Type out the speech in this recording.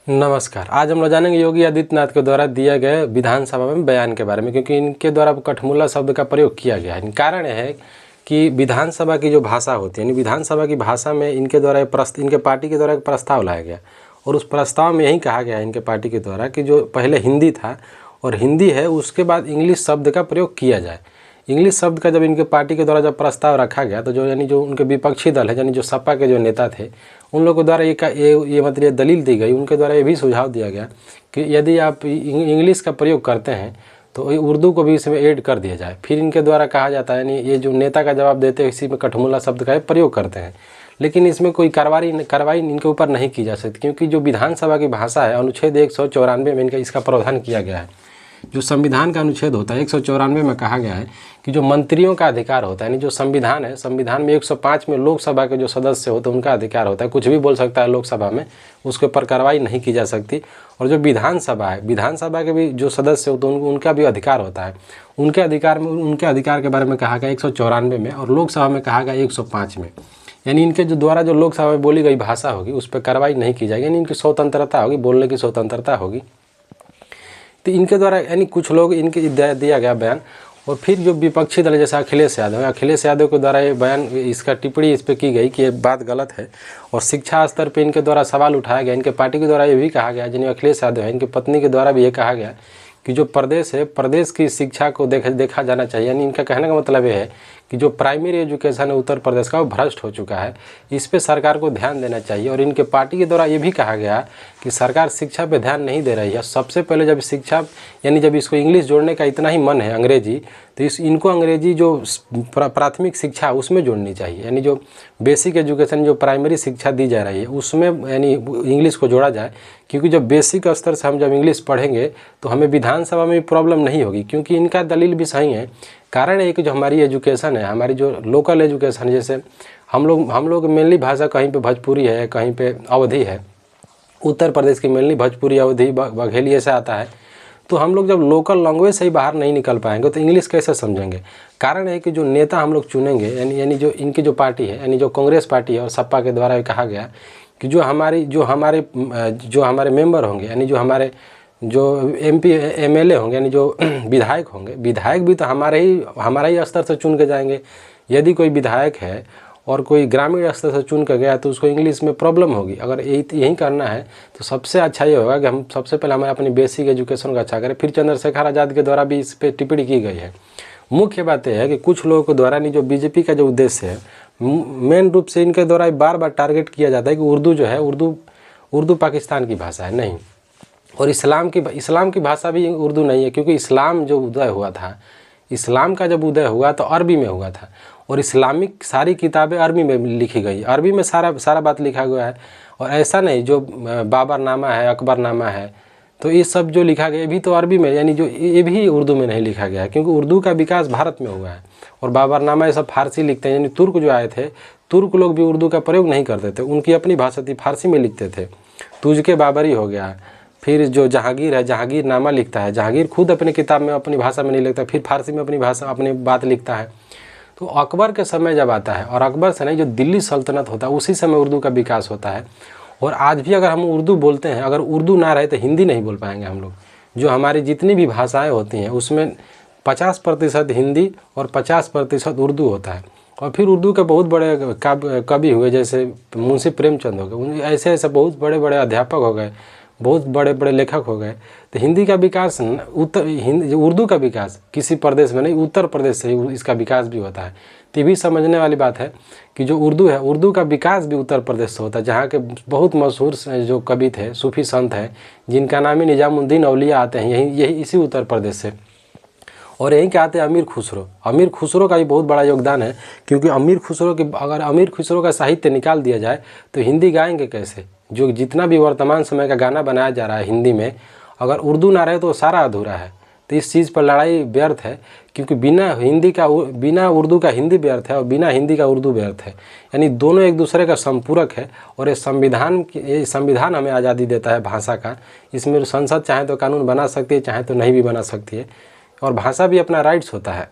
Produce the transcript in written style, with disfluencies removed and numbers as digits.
नमस्कार। आज हम लोग जानेंगे योगी आदित्यनाथ के द्वारा दिए गए विधानसभा में बयान के बारे में, क्योंकि इनके द्वारा कठमुल्ला शब्द का प्रयोग किया गया है। कारण है कि विधानसभा की जो भाषा होती है, यानी विधानसभा की भाषा में इनके द्वारा इनके पार्टी के द्वारा एक प्रस्ताव लाया गया और उस प्रस्ताव में यही कहा गया है इनके पार्टी के द्वारा कि जो पहले हिंदी था और हिंदी है उसके बाद इंग्लिश शब्द का प्रयोग किया जाए। इंग्लिश शब्द का जब इनके पार्टी के द्वारा जब प्रस्ताव रखा गया तो जो उनके विपक्षी दल है, यानी जो सपा के जो नेता थे, उन लोगों द्वारा ये मतलब ये दलील दी गई। उनके द्वारा ये भी सुझाव दिया गया कि यदि आप इंग्लिश का प्रयोग करते हैं तो उर्दू को भी इसमें ऐड कर दिया जाए। फिर इनके द्वारा कहा जाता है, यानी ये जो नेता का जवाब देते हैं इसी में कठमुल्ला शब्द का प्रयोग करते हैं, लेकिन इसमें कोई कार्रवाई इनके ऊपर नहीं की जा सकती, क्योंकि जो विधानसभा की भाषा है अनुच्छेद 194 में इसका प्रावधान किया गया है। जो संविधान का अनुच्छेद होता है 194 में कहा गया है कि जो मंत्रियों का अधिकार होता है, यानी जो संविधान है, संविधान में 105 में लोकसभा के जो सदस्य होते हैं उनका अधिकार होता है, कुछ भी बोल सकता है लोकसभा में, उसके ऊपर कार्रवाई नहीं की जा सकती। और जो विधानसभा है, विधानसभा के भी जो सदस्य होते हैं उनका भी अधिकार होता है। उनके अधिकार के बारे में कहा गया 194 में और लोकसभा में कहा गया 105 में। यानी इनके जो द्वारा जो लोकसभा में बोली गई भाषा होगी उस पर कार्रवाई नहीं की जाएगी, यानी इनकी स्वतंत्रता होगी, बोलने की स्वतंत्रता होगी। तो इनके द्वारा यानी कुछ लोग इनके दिया गया बयान, और फिर जो विपक्षी दल जैसे अखिलेश यादव के द्वारा ये बयान, इसका टिप्पणी इस पर की गई कि ये बात गलत है। और शिक्षा स्तर पे इनके द्वारा सवाल उठाया गया। इनके पार्टी के द्वारा ये भी कहा गया, जिन्हें अखिलेश यादव है, इनकी पत्नी के द्वारा भी ये कहा गया कि जो प्रदेश है, प्रदेश की शिक्षा को देखा जाना चाहिए। यानी इनका कहने का मतलब ये है कि जो प्राइमरी एजुकेशन है उत्तर प्रदेश का वो भ्रष्ट हो चुका है, इस पे सरकार को ध्यान देना चाहिए। और इनके पार्टी के द्वारा ये भी कहा गया कि सरकार शिक्षा पे ध्यान नहीं दे रही है। सबसे पहले जब शिक्षा, यानी जब इसको इंग्लिश जोड़ने का इतना ही मन है अंग्रेजी, तो इनको अंग्रेजी जो प्राथमिक शिक्षा उसमें जोड़नी चाहिए। यानी जो बेसिक एजुकेशन जो प्राइमरी शिक्षा दी जा रही है उसमें यानी इंग्लिश को जोड़ा जाए, क्योंकि जब बेसिक स्तर से हम जब इंग्लिश पढ़ेंगे तो हमें विधानसभा में प्रॉब्लम नहीं होगी। क्योंकि इनका दलील भी सही है। कारण है कि जो हमारी एजुकेशन है, हमारी जो लोकल एजुकेशन, जैसे हम लोग मेनली भाषा कहीं पे भोजपुरी है, कहीं पे अवधी है, उत्तर प्रदेश की मेनली भोजपुरी, अवधी, बघेली ऐसा आता है। तो हम लोग जब लोकल लैंग्वेज से ही बाहर नहीं निकल पाएंगे तो इंग्लिश कैसे समझेंगे। कारण है कि जो नेता हम लोग चुनेंगे, यानी जो इनकी जो पार्टी है, यानी जो कांग्रेस पार्टी है और सपा के द्वारा कहा गया कि जो हमारे मेंबर होंगे, यानी जो हमारे जो MP MLA होंगे, यानी जो विधायक होंगे, विधायक भी तो हमारा ही स्तर से चुन के जाएंगे। यदि कोई विधायक है और कोई ग्रामीण स्तर से चुन कर गया तो उसको इंग्लिश में प्रॉब्लम होगी। अगर यही करना है तो सबसे अच्छा ये होगा कि हम सबसे पहले हमें अपनी बेसिक एजुकेशन को अच्छा करें। फिर चंद्रशेखर आज़ाद के द्वारा भी इस पर टिप्पणी की गई है। मुख्य बात यह है कि कुछ लोगों के द्वारा, नहीं जो बीजेपी का जो उद्देश्य है, मेन रूप से इनके द्वारा बार बार टारगेट किया जाता है कि उर्दू जो है, उर्दू पाकिस्तान की भाषा है, नहीं। और इस्लाम की भाषा भी उर्दू नहीं है, क्योंकि इस्लाम जो उदय हुआ था, इस्लाम का जब उदय हुआ तो अरबी में हुआ था और इस्लामिक सारी किताबें अरबी में लिखी गई, अरबी में सारा बात लिखा गया है। और ऐसा नहीं जो बाबरनामा है, अकबरनामा है, तो ये सब जो लिखा गया भी तो अरबी में, यानी जो ये भी उर्दू में नहीं लिखा गया है, क्योंकि उर्दू का विकास भारत में हुआ है। और बाबरनामा ये सब फारसी लिखते हैं, यानी तुर्क जो आए थे, तुर्क लोग भी उर्दू का प्रयोग नहीं करते थे, उनकी अपनी भाषा थी, फारसी में लिखते थे। तुझके बाबरी हो गया। फिर जो जहांगीर है, जहांगीरनामा लिखता है, जहांगीर खुद अपनी किताब में अपनी भाषा में नहीं लिखता, फिर फारसी में अपनी बात लिखता है। तो अकबर के समय जब आता है, और अकबर से नहीं, जो दिल्ली सल्तनत होता है उसी समय उर्दू का विकास होता है। और आज भी अगर हम उर्दू बोलते हैं, अगर उर्दू ना रहे तो हिंदी नहीं बोल पाएंगे हम लोग। जो हमारी जितनी भी भाषाएँ होती हैं उसमें 50% हिंदी और 50% उर्दू होता है। और फिर उर्दू के बहुत बड़े कवि हुए, जैसे मुंशी प्रेमचंद हो गए, ऐसे बहुत बड़े बड़े अध्यापक हो गए, बहुत बड़े बड़े लेखक हो गए। तो हिंदी का विकास, उर्दू का विकास किसी प्रदेश में नहीं, उत्तर प्रदेश से ही इसका विकास भी होता है। तो ये भी समझने वाली बात है कि जो उर्दू है, उर्दू का विकास भी उत्तर प्रदेश से होता है, जहाँ के बहुत मशहूर जो कवि थे, सूफी संत हैं, जिनका नाम ही निजामुद्दीन औलिया आते हैं, यही इसी उत्तर प्रदेश से। और यहीं के आते हैं अमीर खुसरो का भी बहुत बड़ा योगदान है, क्योंकि अगर अमीर खुसरो का साहित्य निकाल दिया जाए तो हिंदी गाएंगे कैसे। जो जितना भी वर्तमान समय का गाना बनाया जा रहा है हिंदी में, अगर उर्दू ना रहे तो सारा अधूरा है। तो इस चीज़ पर लड़ाई व्यर्थ है, क्योंकि बिना उर्दू का हिंदी व्यर्थ है और बिना हिंदी का उर्दू व्यर्थ है। यानी दोनों एक दूसरे का संपूरक है। और ये संविधान हमें आज़ादी देता है भाषा का। इसमें संसद चाहे तो कानून बना सकती है, चाहे तो नहीं भी बना सकती है। और भाषा भी अपना राइट्स होता है।